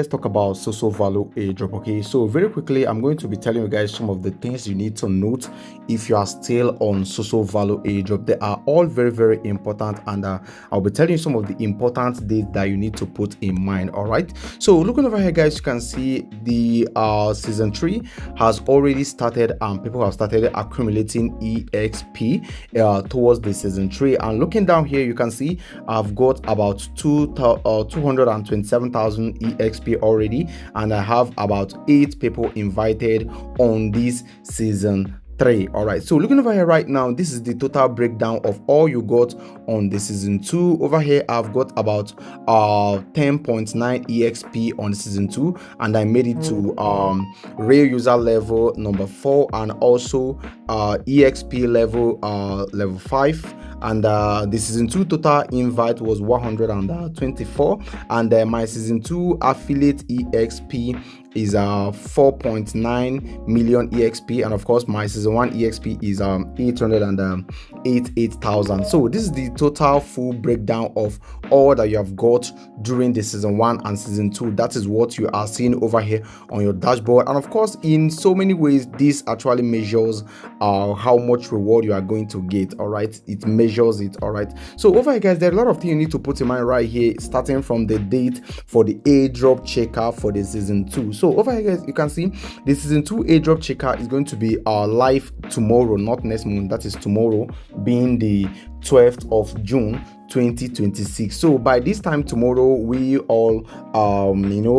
Let's talk about Sosovalue airdrop. Okay, so very quickly, I'm going to be telling you guys some of the things you need to note if you are still on Sosovalue airdrop. They are all very important, and I'll be telling you some of the important dates that you need to put in mind. All right, so looking over here, guys, you can see the season 3 has already started, and people have started accumulating EXP towards the season 3. And looking down here, you can see I've got about 227,000 EXP already, and I have about 8 people invited on this season 3. All right, so looking over here right now, this is the total breakdown of all you got on the season 2. Over here I've got about 10.9 EXP on season 2, and I made it to real user level number 4, and also EXP level 5. And the season 2 total invite was 124, and my season 2 affiliate EXP is 4.9 million EXP, and of course my season 1 EXP is 888,000. So this is the total full breakdown of all that you have got during the season 1 and season 2. That is what you are seeing over here on your dashboard, and of course in so many ways this actually measures how much reward you are going to get. All right, it measures it. All right, so over here, guys, there are a lot of things you need to put in mind right here, starting from the date for the airdrop checker for the season 2. So over here, guys, you can see the season 2 airdrop checker is going to be live tomorrow, not next month. That is tomorrow, being the 12th of June 2026. So by this time tomorrow, we all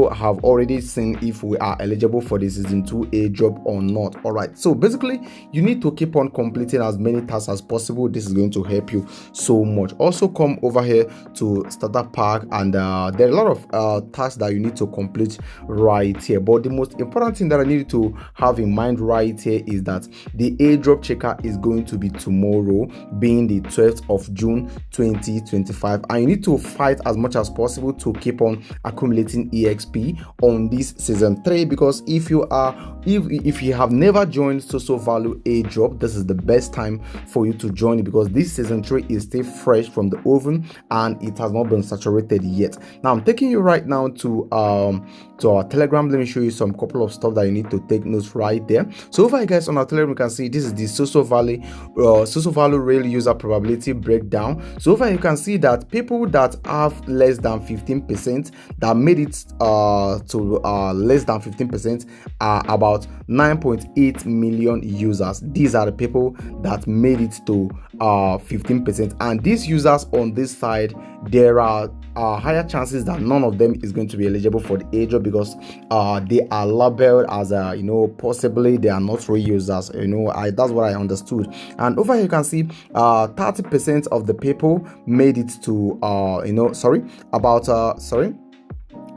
have already seen if we are eligible for the season 2 airdrop or not. All right, so basically you need to keep on completing as many tasks as possible. This is going to help you so much. Also come over here to starter pack, and there are a lot of tasks that you need to complete right here, but the most important thing that I need to have in mind right here is that the airdrop checker is going to be tomorrow, being the 12th of June 2025, and you need to fight as much as possible to keep on accumulating EXP on this season 3, because if you have never joined Sosovalue airdrop, this is the best time for you to join it, because this season 3 is still fresh from the oven and it has not been saturated yet. Now I'm taking you right now to our Telegram. Let me show you some couple of stuff that you need to take notes right there. So over here, guys, on our Telegram, you can see this is the Sosovalue real user probability breakdown. So over here you can see that people that have less than 15% that made it to less than 15% are about 9.8 million users. These are the people that made it to 15%, and these users on this side, there are higher chances that none of them is going to be eligible for the airdrop, because they are labeled as possibly they are not real users. That's what I understood. And over here you can see 30% of the people made it to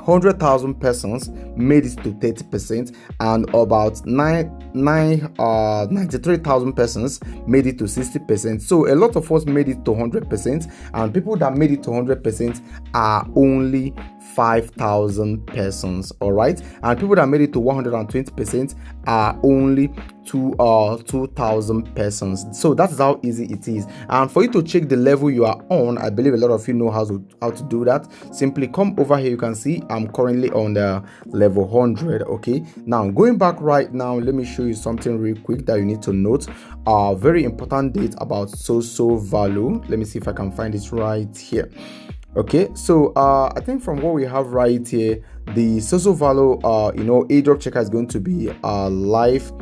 100,000 persons made it to 30%, and about 93,000 persons made it to 60%. So a lot of us made it to 100%, and people that made it to 100% are only 5,000 persons. All right, and people that made it to 120% are only 2,000 persons. So that's how easy it is. And for you to check the level you are on, I believe a lot of you know how to do that. Simply come over here. You can see I'm currently on the level 100. Okay, now going back right now, let me show you something real quick that you need to note. Very important date about Sosovalue. Let me see if I can find it right here. Okay, so I think from what we have right here, the Sosovalue airdrop checker is going to be live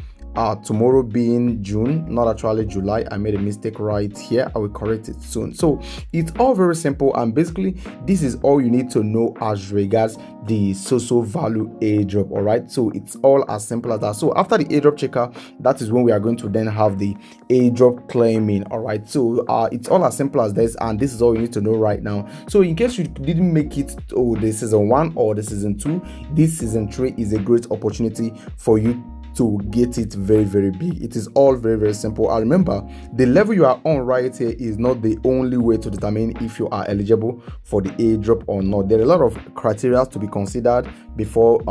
tomorrow, being June, not actually July. I made a mistake right here. I will correct it soon. So it's all very simple, and basically this is all you need to know as regards the Sosovalue airdrop. All right, so it's all as simple as that. So after the airdrop checker, that is when we are going to then have the airdrop claiming. All right, so it's all as simple as this, and this is all you need to know right now. So in case you didn't make it to the season 1 or the season 2, this season 3 is a great opportunity for you to get it very big. It is all very simple. And remember, the level you are on right here is not the only way to determine if you are eligible for the airdrop or not. There are a lot of criteria to be considered before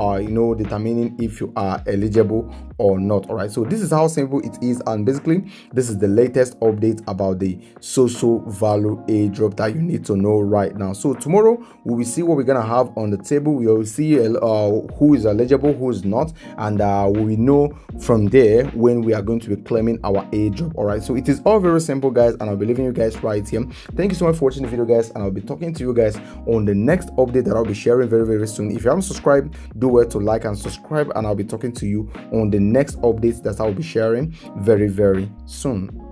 determining if you are eligible or not. All right, so this is how simple it is, and basically this is the latest update about the Sosovalue airdrop that you need to know right now. So tomorrow we will see what we're gonna have on the table. We will see who is eligible, who is not, and we will know from there when we are going to be claiming our airdrop. All right, so it is all very simple, guys, and I'll be leaving you guys right here. Thank you so much for watching the video, guys, and I'll be talking to you guys on the next update that I'll be sharing very soon. If you haven't subscribed, do well to like and subscribe, and I'll be talking to you on the next updates that I'll be sharing very soon.